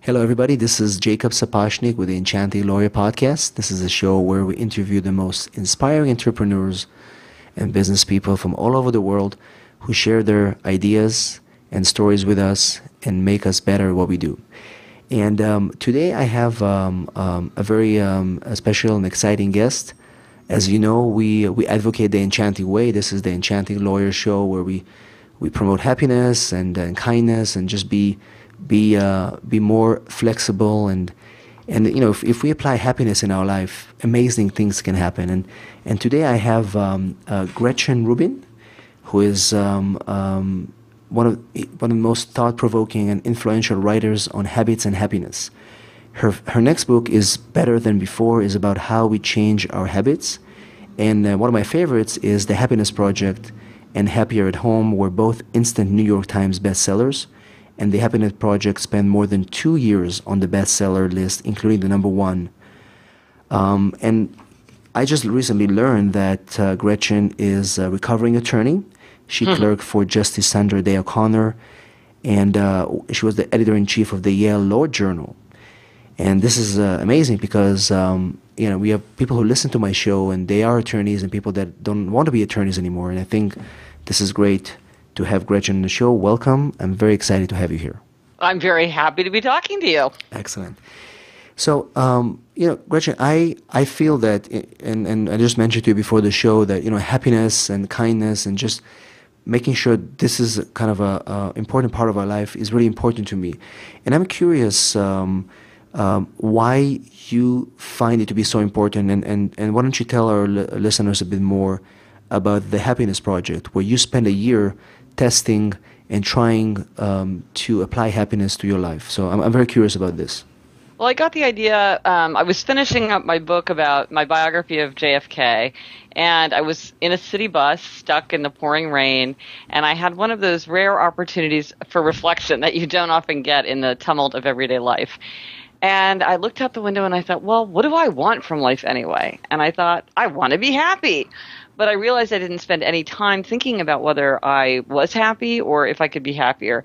Hello, everybody. This is Jacob Sapochnik with the Enchanting Lawyer Podcast. This is a show where we interview the most inspiring entrepreneurs and business people from all over the world who share their ideas and stories with us and make us better at what we do. And today I have a very a special and exciting guest. As you know, we advocate the enchanting way. This is the Enchanting Lawyer Show where we promote happiness and kindness and just be more flexible and you know, if we apply happiness in our life, amazing things can happen. And today I have Gretchen Rubin, who is one of the most thought-provoking and influential writers on habits and happiness. Her next book is Better Than Before, is about how we change our habits. And one of my favorites is The Happiness Project and Happier at Home, were both instant New York Times bestsellers. And The Happiness Project spent more than 2 years on the bestseller list, including the #1. And I just recently learned that Gretchen is a recovering attorney. She clerked for Justice Sandra Day O'Connor, and she was the editor-in-chief of the Yale Law Journal. And this is amazing because you know, we have people who listen to my show, and they are attorneys and people that don't want to be attorneys anymore. And I think this is great to have Gretchen on the show. Welcome. I'm very excited to have you here. I'm very happy to be talking to you. Excellent. So, you know, Gretchen, I feel that, and I just mentioned to you before the show that, you know, happiness and kindness and just making sure this is kind of a important part of our life is really important to me. And I'm curious why you find it to be so important, and why don't you tell our listeners a bit more about the Happiness Project, where you spend a year testing and trying to apply happiness to your life. So I'm very curious about this. Well, I got the idea. I was finishing up my book about my biography of JFK, and I was in a city bus stuck in the pouring rain, and I had one of those rare opportunities for reflection that you don't often get in the tumult of everyday life. And I looked out the window and I thought, well, what do I want from life anyway? And I thought, I want to be happy. But I realized I didn't spend any time thinking about whether I was happy or if I could be happier.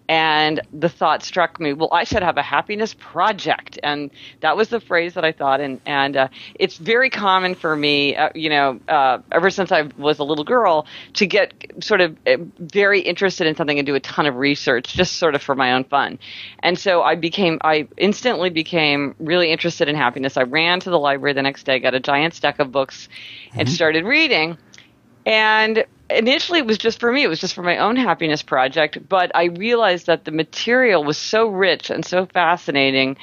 And the thought struck me, well, I should have a happiness project. And that was the phrase that I thought. And it's very common for me, ever since I was a little girl, to get sort of very interested in something and do a ton of research just sort of for my own fun. And so I instantly became really interested in happiness. I ran to the library the next day, got a giant stack of books, and started reading. And initially, it was just for me. It was just for my own happiness project. But I realized that the material was so rich and so fascinating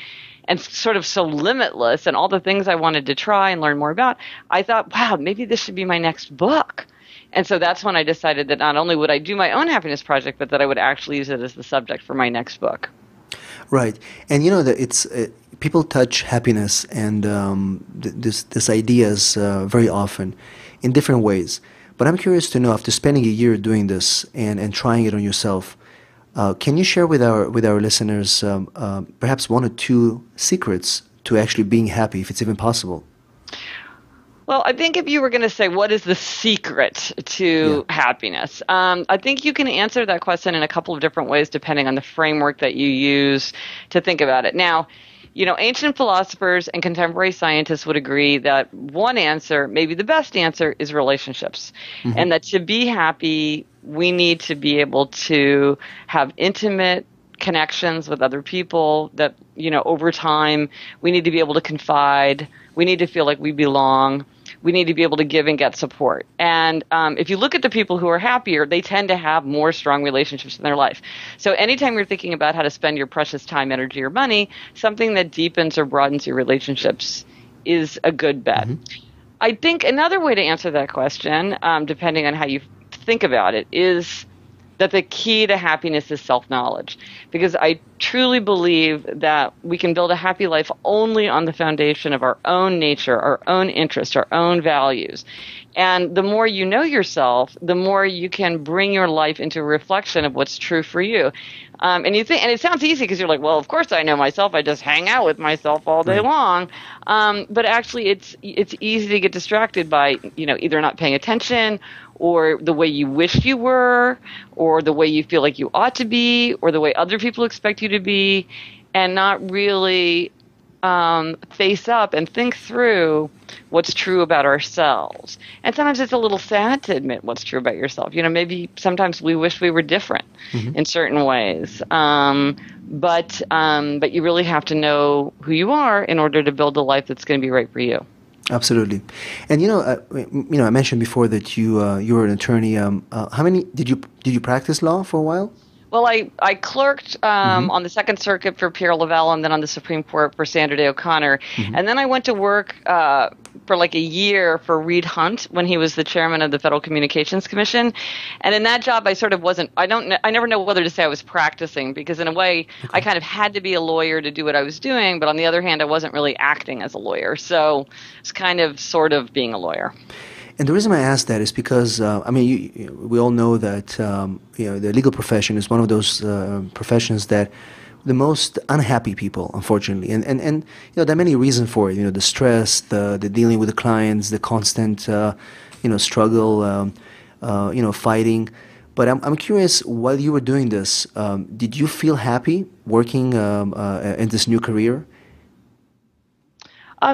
and sort of so limitless, and all the things I wanted to try and learn more about, I thought, wow, maybe this should be my next book. And so that's when I decided that not only would I do my own happiness project, but that I would actually use it as the subject for my next book. Right. And you know that it's people touch happiness and this ideas very often in different ways. But I'm curious to know, after spending a year doing this and trying it on yourself, can you share with our listeners perhaps 1 or 2 secrets to actually being happy, if it's even possible? Well, I think if you were going to say, what is the secret to happiness? I think you can answer that question in a couple of different ways depending on the framework that you use to think about it. Now, you know, ancient philosophers and contemporary scientists would agree that one answer, maybe the best answer, is relationships. And that to be happy, we need to be able to have intimate connections with other people, that, you know, over time, we need to be able to confide. We need to feel like we belong. We need to be able to give and get support. And if you look at the people who are happier, they tend to have more strong relationships in their life. So anytime you're thinking about how to spend your precious time, energy, or money, something that deepens or broadens your relationships is a good bet. I think another way to answer that question, depending on how you think about it, is that the key to happiness is self-knowledge. Because I truly believe that we can build a happy life only on the foundation of our own nature, our own interests, our own values. And the more you know yourself, the more you can bring your life into a reflection of what's true for you. And you think, and it sounds easy because you're like, well, of course I know myself. I just hang out with myself all day long. But actually, it's easy to get distracted by, either not paying attention, or the way you wish you were, or the way you feel like you ought to be, or the way other people expect you to be, and not really face up and think through what's true about ourselves. And sometimes it's a little sad to admit what's true about yourself. Maybe sometimes we wish we were different in certain ways. But you really have to know who you are in order to build a life that's going to be right for you. Absolutely. And I mentioned before that you were an attorney. How many did you practice law for a while? Well, I clerked on the Second Circuit for Pierre Lavelle, and then on the Supreme Court for Sandra Day O'Connor. And then I went to work for like a year for Reed Hunt when he was the chairman of the Federal Communications Commission. And in that job, I sort of wasn't. I never know whether to say I was practicing, because in a way, I kind of had to be a lawyer to do what I was doing. But on the other hand, I wasn't really acting as a lawyer, so it's kind of sort of being a lawyer. And the reason I ask that is because, we all know that, the legal profession is one of those professions that the most unhappy people, unfortunately. And there are many reasons for it. The stress, the dealing with the clients, the constant, struggle, fighting. But I'm curious, while you were doing this, did you feel happy working in this new career?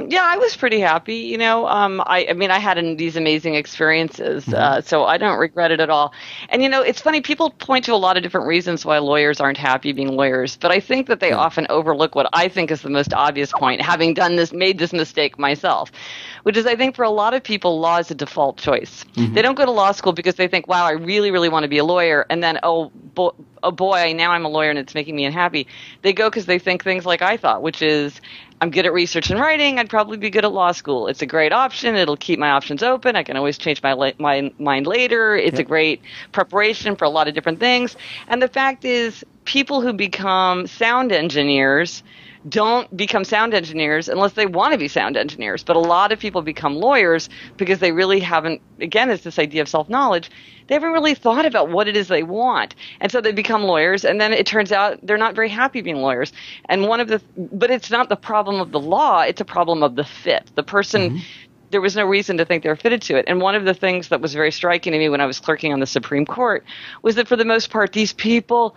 Yeah, I was pretty happy. I had these amazing experiences, so I don't regret it at all. And it's funny. People point to a lot of different reasons why lawyers aren't happy being lawyers, but I think that they often overlook what I think is the most obvious point, having made this mistake myself, which is I think for a lot of people, law is a default choice. They don't go to law school because they think, wow, I really, really want to be a lawyer, and then oh boy, now I'm a lawyer and it's making me unhappy. They go because they think things like I thought, which is, I'm good at research and writing. I'd probably be good at law school. It's a great option. It'll keep my options open. I can always change my mind later. It's a great preparation for a lot of different things. And the fact is, people who become sound engineers don't become sound engineers unless they want to be sound engineers. But a lot of people become lawyers because they really haven't, again, it's this idea of self-knowledge. They haven't really thought about what it is they want. And so they become lawyers, and then it turns out they're not very happy being lawyers. And but it's not the problem of the law, it's a problem of the fit. The person, there was no reason to think they were fitted to it. And one of the things that was very striking to me when I was clerking on the Supreme Court was that for the most part, these people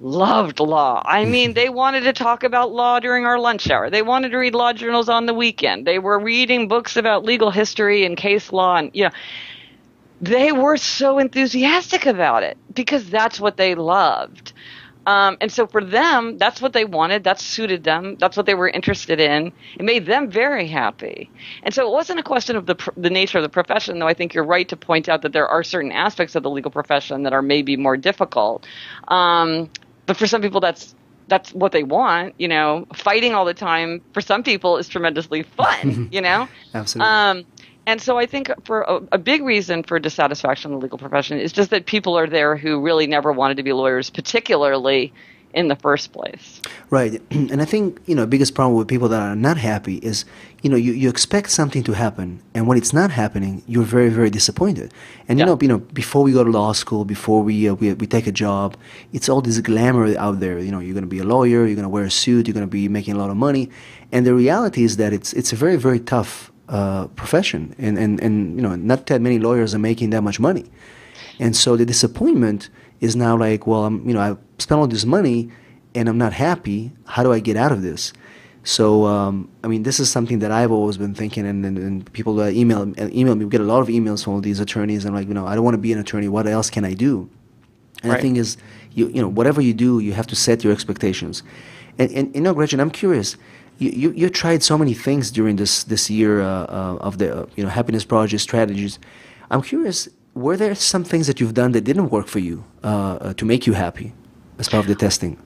loved law. I mean, they wanted to talk about law during our lunch hour. They wanted to read law journals on the weekend. They were reading books about legal history and case law, and they were so enthusiastic about it because that's what they loved. And so for them, that's what they wanted. That suited them. That's what they were interested in. It made them very happy. And so it wasn't a question of the nature of the profession, though I think you're right to point out that there are certain aspects of the legal profession that are maybe more difficult. But for some people, that's what they want. Fighting all the time for some people is tremendously fun. Absolutely. And so I think for a big reason for dissatisfaction in the legal profession is just that people are there who really never wanted to be lawyers, particularly in the first place. Right. And I think, biggest problem with people that are not happy is, you expect something to happen, and when it's not happening, you're very, very disappointed. And, before we go to law school, before we take a job, it's all this glamour out there. You're going to be a lawyer, you're going to wear a suit, you're going to be making a lot of money. And the reality is that it's a very, very tough profession, and not that many lawyers are making that much money, and so the disappointment is now like, well, I spent all this money and I'm not happy. How do I get out of this? So this is something that I've always been thinking, and people that email me, we get a lot of emails from all these attorneys, and like, I don't want to be an attorney. What else can I do? And the thing is, whatever you do, you have to set your expectations. And Gretchen, I'm curious. You tried so many things during this year of the Happiness Project strategies. I'm curious, were there some things that you've done that didn't work for you to make you happy as part of the testing?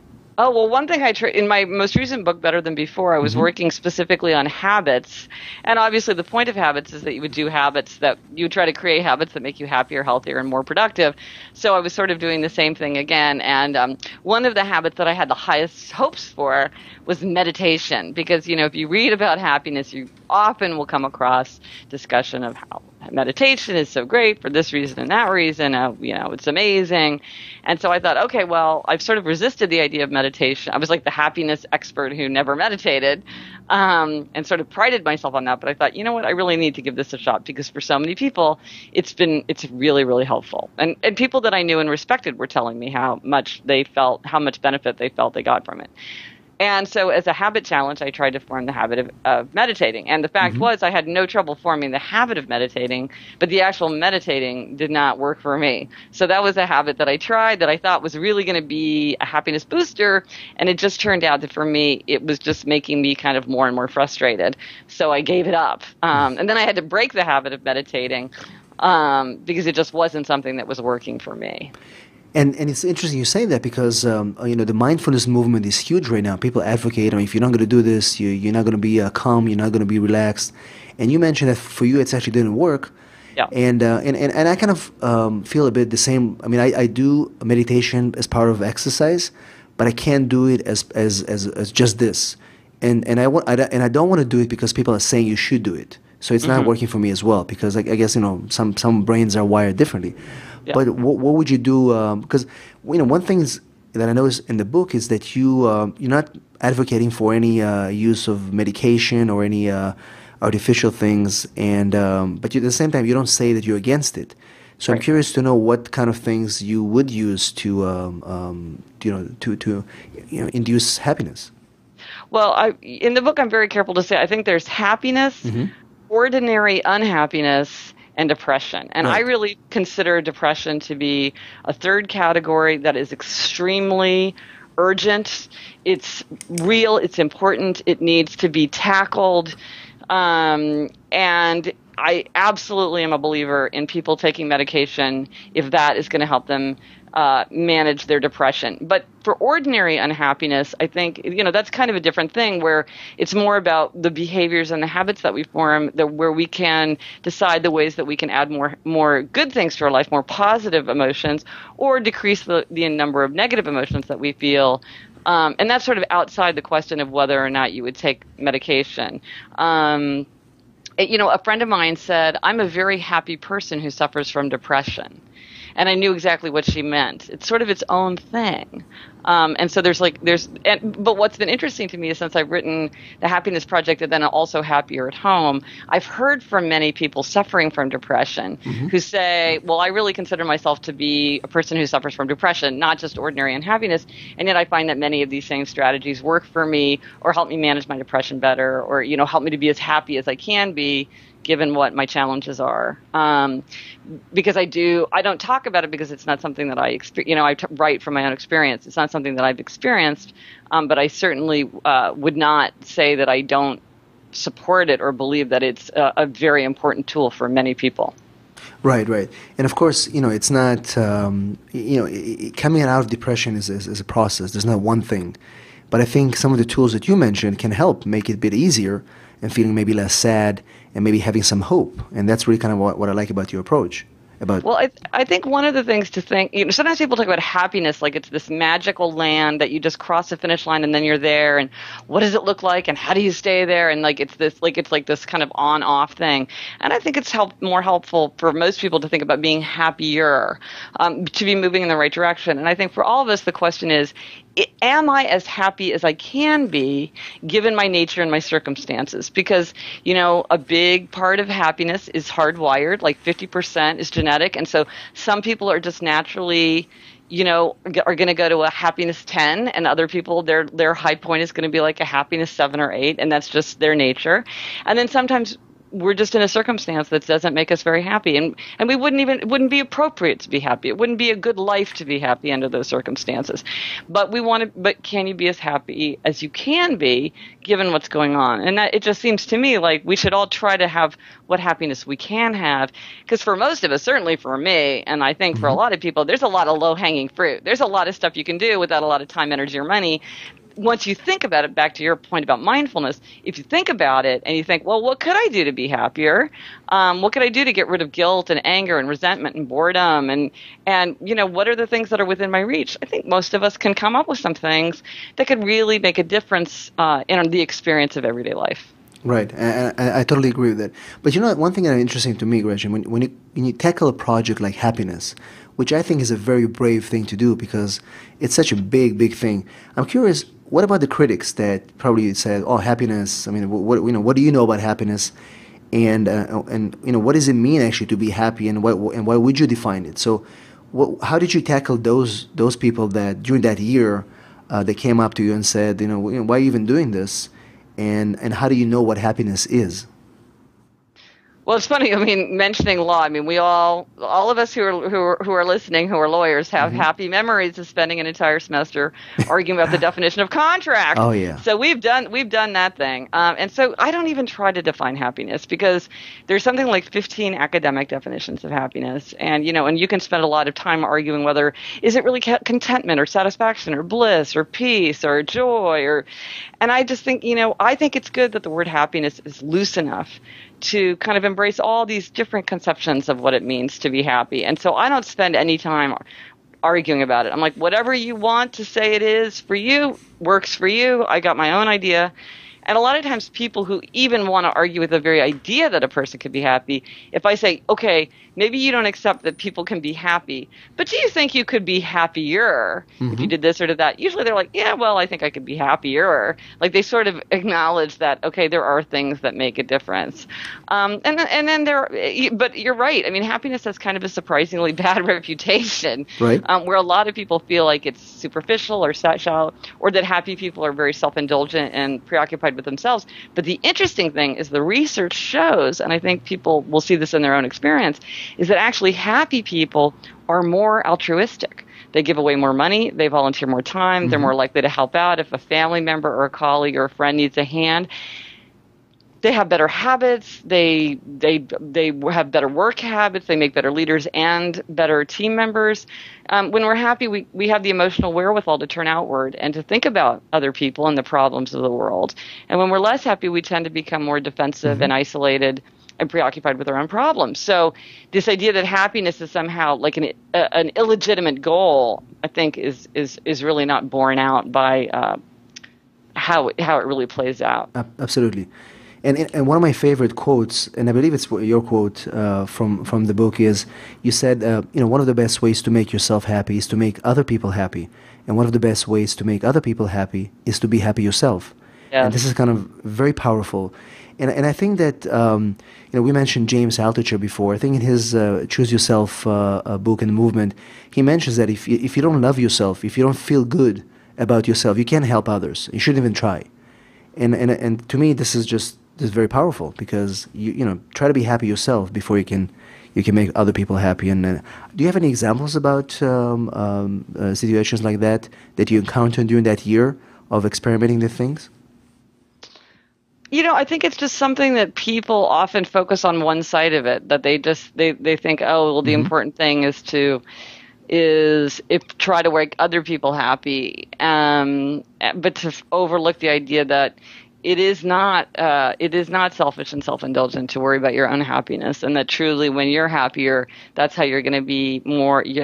Oh, well, one thing in my most recent book, Better Than Before, I was Mm-hmm. working specifically on habits. And obviously, the point of habits is that you would do habits that you would try to create habits that make you happier, healthier, and more productive. So I was sort of doing the same thing again. And one of the habits that I had the highest hopes for was meditation. Because, if you read about happiness, you often will come across discussion of how meditation is so great for this reason and that reason. It's amazing. And so I thought, okay, well, I've sort of resisted the idea of meditation. I was like the happiness expert who never meditated, and sort of prided myself on that. But I thought, you know what, I really need to give this a shot because for so many people, it's really, really helpful. And people that I knew and respected were telling me how much benefit they felt they got from it. And so as a habit challenge, I tried to form the habit of meditating. And the fact was I had no trouble forming the habit of meditating, but the actual meditating did not work for me. So that was a habit that I tried that I thought was really going to be a happiness booster. And it just turned out that for me, it was just making me kind of more and more frustrated. So I gave it up. And then I had to break the habit of meditating because it just wasn't something that was working for me. And it's interesting you say that because the mindfulness movement is huge right now. People advocate, if you're not going to do this, you're not going to be calm, you're not going to be relaxed. And you mentioned that for you, it actually didn't work. Yeah. And I kind of feel a bit the same. I mean, I do meditation as part of exercise, but I can't do it as just this. And I don't want to do it because people are saying you should do it. So it's not working for me as well because I guess some brains are wired differently. Yeah. But what would you do? Because one thing that I noticed in the book is that you're not advocating for any use of medication or any artificial things, and but at the same time you don't say that you're against it. So I'm curious to know what kind of things you would use to induce happiness. Well, in the book, I'm very careful to say I think there's happiness, ordinary unhappiness, and depression. And I really consider depression to be a third category that is extremely urgent. It's real. It's important. It needs to be tackled. And I absolutely am a believer in people taking medication if that is going to help them manage their depression. But for ordinary unhappiness, I think, that's kind of a different thing where it's more about the behaviors and the habits that we form, where we can decide the ways that we can add more good things to our life, more positive emotions, or decrease the number of negative emotions that we feel. And that's sort of outside the question of whether or not you would take medication. A friend of mine said, I'm a very happy person who suffers from depression. And I knew exactly what she meant. It's sort of its own thing. And so but what's been interesting to me is since I've written The Happiness Project and then also Happier at Home, I've heard from many people suffering from depression who say, well, I really consider myself to be a person who suffers from depression, not just ordinary unhappiness. And yet I find that many of these same strategies work for me or help me manage my depression better or, help me to be as happy as I can be given what my challenges are. Because I don't talk about it because it's not something that I write from my own experience. It's not something that I've experienced, but I certainly would not say that I don't support it or believe that it's a very important tool for many people. Right. And of course, it's not, coming out of depression is a process. There's not one thing. But I think some of the tools that you mentioned can help make it a bit easier and feeling maybe less sad and maybe having some hope. And that's really kind of what I like about your approach. Well, I think one of the things to think, sometimes people talk about happiness like it's this magical land that you just cross the finish line and then you're there, and what does it look like and how do you stay there, and it's this kind of on-off thing. And I think it's more helpful for most people to think about being happier, to be moving in the right direction. And I think for all of us, the question is, am I as happy as I can be given my nature and my circumstances? Because, a big part of happiness is hardwired, like 50% is genetic. And so some people are just naturally, are going to go to a happiness 10, and other people, their high point is going to be like a happiness 7 or 8, and that's just their nature. And then sometimes we're just in a circumstance that doesn't make us very happy, and we it wouldn't be appropriate to be happy. It wouldn't be a good life to be happy under those circumstances. But but can you be as happy as you can be given what's going on? And that, it just seems to me like we should all try to have what happiness we can have, because for most of us, certainly for me, and I think for a lot of people, there's a lot of low-hanging fruit. There's a lot of stuff you can do without a lot of time, energy, or money. Once you think about it, back to your point about mindfulness, if you think about it and you think, well, what could I do to be happier? What could I do to get rid of guilt and anger and resentment and boredom? And what are the things that are within my reach? I think most of us can come up with some things that could really make a difference in the experience of everyday life. Right. I totally agree with that. But one thing that is interesting to me, Gretchen, when you tackle a project like happiness, which I think is a very brave thing to do because it's such a big, big thing. I'm curious, what about the critics that probably said, "Oh, happiness. I mean, what do you know about happiness? And what does it mean actually to be happy? And why would you define it?" So, how did you tackle those people that during that year they came up to you and said, "Why are you even doing this? And how do you know what happiness is?" Well, it's funny. I mean, mentioning law. I mean, we all of us who are listening, who are lawyers, have happy memories of spending an entire semester arguing about the definition of contract. Oh yeah. So we've done that thing, and so I don't even try to define happiness because there's something like 15 academic definitions of happiness, and and you can spend a lot of time arguing whether is it really contentment or satisfaction or bliss or peace or joy and I just think I think it's good that the word happiness is loose enough to kind of embrace all these different conceptions of what it means to be happy. And so I don't spend any time arguing about it. I'm like, whatever you want to say it is for you, works for you. I got my own idea. And a lot of times people who even want to argue with the very idea that a person could be happy, if I say, okay, maybe you don't accept that people can be happy, but do you think you could be happier if you did this or did that? Usually they're like, yeah, well, I think I could be happier. Like they sort of acknowledge that, okay, there are things that make a difference. And then but you're right. I mean, happiness has kind of a surprisingly bad reputation, right? Where a lot of people feel like it's superficial or shallow, or that happy people are very self-indulgent and preoccupied with themselves. But the interesting thing is the research shows, and I think people will see this in their own experience, is that actually happy people are more altruistic. They give away more money, they volunteer more time, they're more likely to help out if a family member or a colleague or a friend needs a hand. They have better habits, they have better work habits, they make better leaders and better team members. When we're happy, we have the emotional wherewithal to turn outward and to think about other people and the problems of the world. And when we're less happy, we tend to become more defensive and isolated and preoccupied with our own problems. So this idea that happiness is somehow like an illegitimate goal, I think is really not borne out by how it really plays out. Absolutely. And one of my favorite quotes, and I believe it's your quote from the book, is you said, one of the best ways to make yourself happy is to make other people happy. And one of the best ways to make other people happy is to be happy yourself. Yes. And this is kind of very powerful. And I think that, we mentioned James Altucher before. I think in his Choose Yourself book and movement, he mentions that if you don't love yourself, if you don't feel good about yourself, you can't help others. You shouldn't even try. And to me, this is very powerful because you try to be happy yourself before you can make other people happy. And do you have any examples about situations like that you encountered during that year of experimenting with things? I think it's just something that people often focus on one side of it, that they think, oh, well, the important thing is to try to make other people happy, but to overlook the idea that it is not selfish and self-indulgent to worry about your own happiness, and that truly when you're happier, that's how you're going to be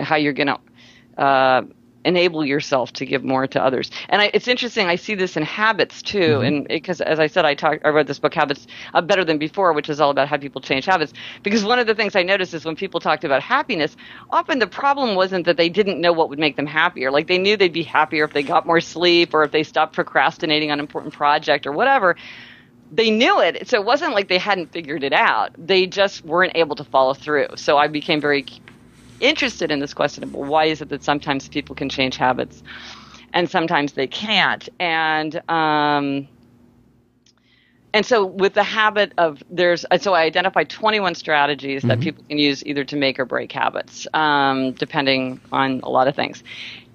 how you're going to enable yourself to give more to others. And it's interesting, I see this in habits too, and because as I said, I wrote this book, Habits Better Than Before, which is all about how people change habits. Because one of the things I noticed is when people talked about happiness, often the problem wasn't that they didn't know what would make them happier. Like they knew they'd be happier if they got more sleep or if they stopped procrastinating on an important project or whatever. They knew it, so it wasn't like they hadn't figured it out. They just weren't able to follow through. So I became very interested in this question of why is it that sometimes people can change habits and sometimes they can't, and And so with the habit of so I identified 21 strategies that people can use either to make or break habits, depending on a lot of things.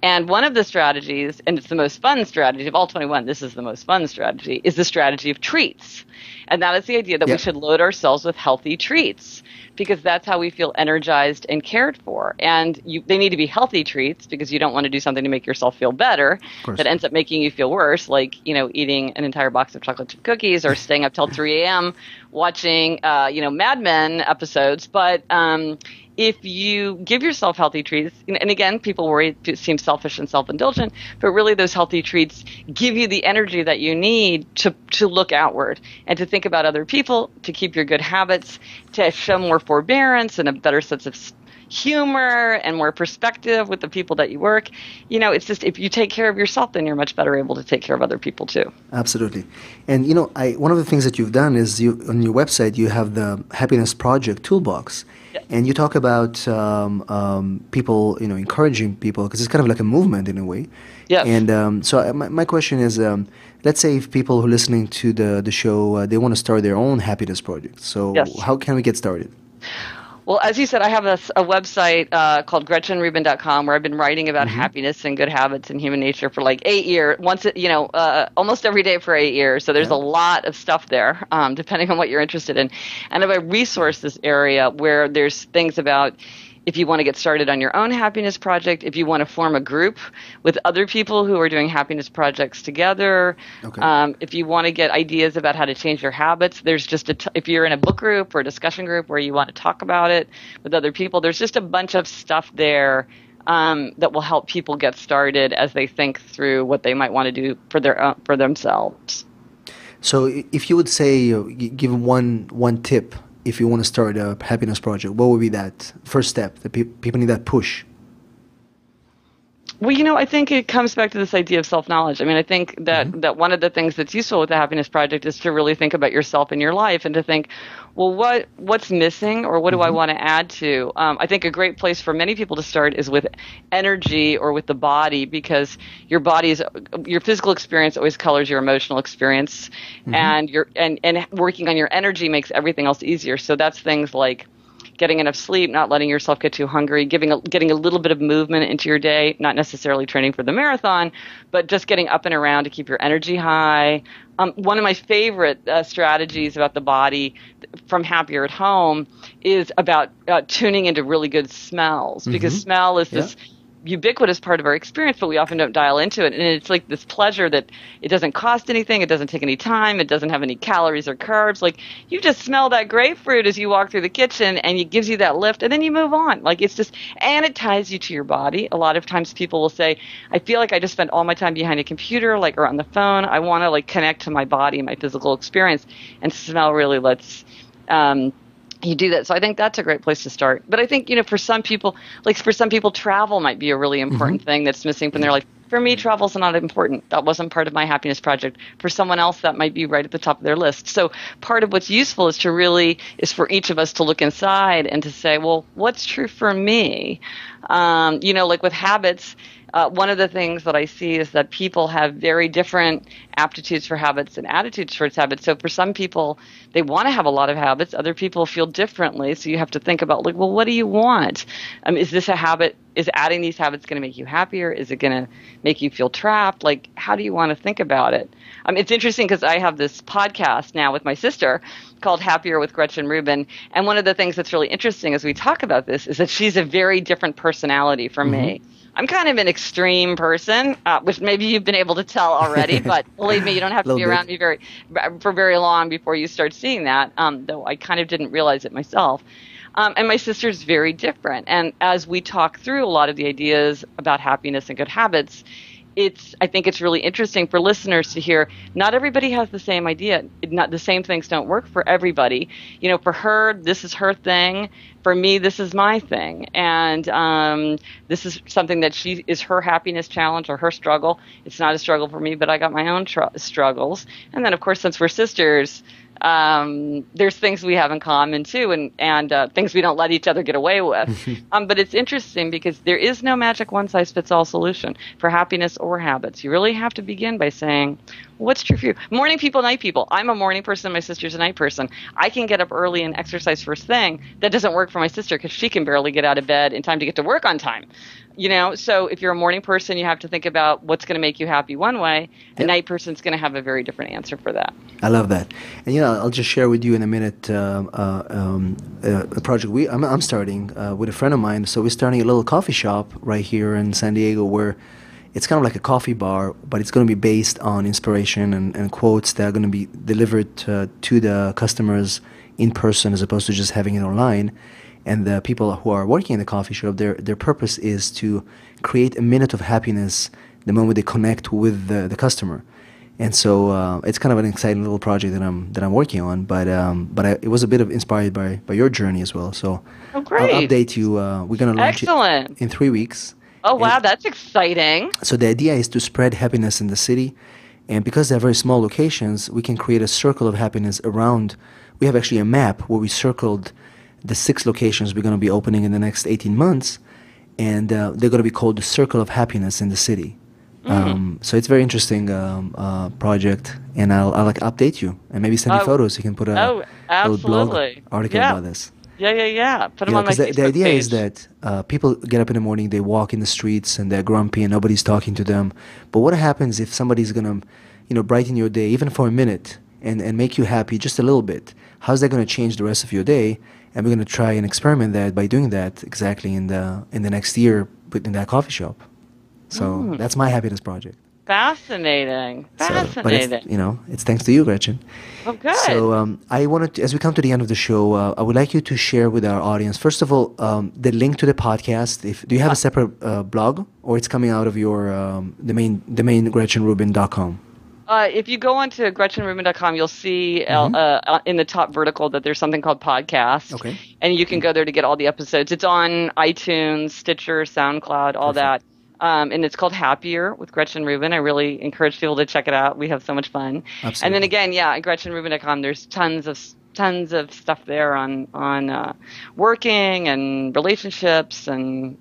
And one of the strategies, and it's the most fun strategy of all 21, this is the most fun strategy, is the strategy of treats. And that is the idea that we should load ourselves with healthy treats, because that's how we feel energized and cared for. And they need to be healthy treats, because you don't want to do something to make yourself feel better that ends up making you feel worse, like, eating an entire box of chocolate chip cookies or staying up till 3 a.m. watching, Mad Men episodes. But if you give yourself healthy treats, and again, people worry it seems selfish and self-indulgent, but really those healthy treats give you the energy that you need to look outward and to think about other people, to keep your good habits, to show more forbearance and a better sense of humor and more perspective with the people that you work. It's just, if you take care of yourself, then you're much better able to take care of other people too. Absolutely. And one of the things that you've done is on your website you have the Happiness Project Toolbox. Yes. And you talk about people, encouraging people, because it's kind of like a movement in a way. Yes. And so my question is, let's say if people who are listening to the show, they want to start their own happiness project. So how can we get started? Well, as you said, I have a website called GretchenRubin.com where I've been writing about happiness and good habits and human nature for like 8 years. Almost every day for 8 years. So there's a lot of stuff there, depending on what you're interested in. And if I resource this area where there's things about if you want to get started on your own happiness project, if you want to form a group with other people who are doing happiness projects together, if you want to get ideas about how to change your habits, there's just if you're in a book group or a discussion group where you want to talk about it with other people, there's just a bunch of stuff there that will help people get started as they think through what they might want to do for themselves. So if you would say, give one tip, if you want to start a happiness project, what would be that first step that people need that push? Well, I think it comes back to this idea of self-knowledge. I mean, I think that one of the things that's useful with the Happiness Project is to really think about yourself and your life and to think, well, what's missing or what do I want to add to? I think a great place for many people to start is with energy or with the body, because your physical experience always colors your emotional experience, and working on your energy makes everything else easier. So that's things like getting enough sleep, not letting yourself get too hungry, getting a little bit of movement into your day, not necessarily training for the marathon, but just getting up and around to keep your energy high. One of my favorite strategies about the body from Happier at Home is about tuning into really good smells, because smell is this ubiquitous part of our experience, but we often don't dial into it. And it's like this pleasure that it doesn't cost anything, it doesn't take any time, it doesn't have any calories or carbs. Like, you just smell that grapefruit as you walk through the kitchen and it gives you that lift, and then you move on. Like, it's just, and it ties you to your body. A lot of times people will say, I feel like I just spent all my time behind a computer, or on the phone. I want to connect to my body and my physical experience, and smell really lets you do that. So I think that's a great place to start. But I think, for some people, travel might be a really important thing that's missing from their life. For me, travel's not important. That wasn't part of my happiness project. For someone else, that might be right at the top of their list. So part of what's useful is for each of us to look inside and to say, well, what's true for me? Like with habits, one of the things that I see is that people have very different aptitudes for habits and attitudes towards habits. So for some people, they want to have a lot of habits. Other people feel differently. So you have to think about, well, what do you want? Is this a habit? Is adding these habits going to make you happier? Is it going to make you feel trapped? How do you want to think about it? It's interesting because I have this podcast now with my sister called Happier with Gretchen Rubin. And one of the things that's really interesting as we talk about this is that she's a very different personality from me. I'm kind of an extreme person, which maybe you've been able to tell already, but believe me, you don't have to be around me for very long before you start seeing that, though I kind of didn't realize it myself. And my sister's very different. And as we talk through a lot of the ideas about happiness and good habits, I think it's really interesting for listeners to hear not everybody has the same idea. Not the same things don't work for everybody. For her, this is her thing. For me, this is my thing. And this is something that is her happiness challenge or her struggle. It's not a struggle for me, but I got my own struggles. And then, of course, since we're sisters, there's things we have in common too, and things we don't let each other get away with. But it's interesting because there is no magic one-size-fits-all solution for happiness or habits. You really have to begin by saying, What's true for you? Morning people, night people. I'm a morning person. My sister's a night person. I can get up early and exercise first thing. That doesn't work for my sister because she can barely get out of bed in time to get to work on time. So if you're a morning person, you have to think about what's going to make you happy one way. A night person's going to have a very different answer for that. I love that. And I'll just share with you in a minute a project I'm starting with a friend of mine. So we're starting a little coffee shop right here in San Diego where it's kind of like a coffee bar, but it's going to be based on inspiration and quotes that are going to be delivered to the customers in person as opposed to just having it online. And the people who are working in the coffee shop, their purpose is to create a minute of happiness the moment they connect with the customer. And so it's kind of an exciting little project that I'm working on. But it was a bit of inspired by your journey as well. So great. I'll update you. We're going to launch it in 3 weeks. Oh, wow, that's exciting. So the idea is to spread happiness in the city. And because they're very small locations, we can create a circle of happiness around. We have actually a map where we circled the 6 locations we're going to be opening in the next 18 months. And they're going to be called the Circle of Happiness in the city. So it's a very interesting project. And I'll update you and maybe send you photos. You can put a little blog article about this. Yeah. Put them on my Facebook the idea page. is that people get up in the morning, they walk in the streets, and they're grumpy, and nobody's talking to them. But what happens if somebody's gonna, brighten your day even for a minute and make you happy just a little bit? How's that gonna change the rest of your day? And we're gonna try and experiment that by doing that exactly in the next year in that coffee shop. So that's my happiness project. Fascinating. So, but it's thanks to you, Gretchen. Oh, good. So I wanted to, as we come to the end of the show, I would like you to share with our audience, first of all, the link to the podcast. Do you have a separate blog, or it's coming out of your the main GretchenRubin.com? If you go onto GretchenRubin.com, you'll see in the top vertical that there's something called podcast. Okay. And you can go there to get all the episodes. It's on iTunes, Stitcher, SoundCloud, all that. And it's called Happier with Gretchen Rubin. I really encourage people to check it out. We have so much fun. Absolutely. And then again, at GretchenRubin.com, there's tons of stuff there on working and relationships and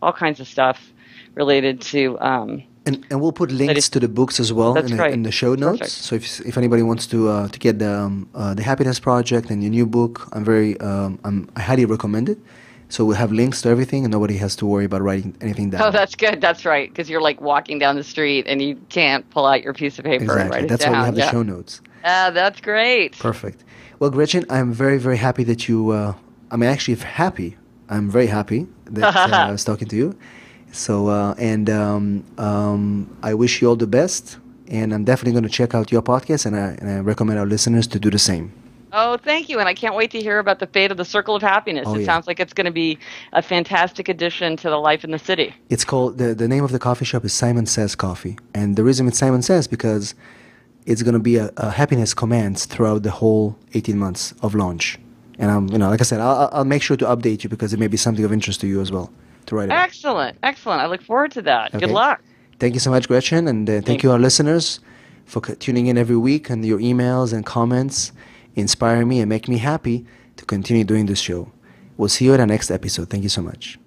all kinds of stuff related to. And we'll put links to the books as well in the show notes. Perfect. So if anybody wants to get the Happiness Project and your new book, I highly recommend it. So we'll have links to everything, and nobody has to worry about writing anything down. Oh, that's good. That's right, because you're like walking down the street and you can't pull out your piece of paper and write it down. That's why we have the show notes. That's great. Perfect. Well, Gretchen, I'm very, very happy that you. I'm very happy that I was talking to you. So I wish you all the best, and I'm definitely going to check out your podcast, and I recommend our listeners to do the same. Oh, thank you. And I can't wait to hear about the fate of the Circle of Happiness. It sounds like it's going to be a fantastic addition to the life in the city. It's called, the name of the coffee shop is Simon Says Coffee. And the reason it's Simon Says because it's going to be a happiness commands throughout the whole 18 months of launch. And like I said, I'll make sure to update you because it may be something of interest to you as well to write about. Excellent. I look forward to that. Okay. Good luck. Thank you so much, Gretchen. And thank you, our listeners, for tuning in every week, and your emails and comments inspire me and make me happy to continue doing this show. We'll see you at our next episode. Thank you so much.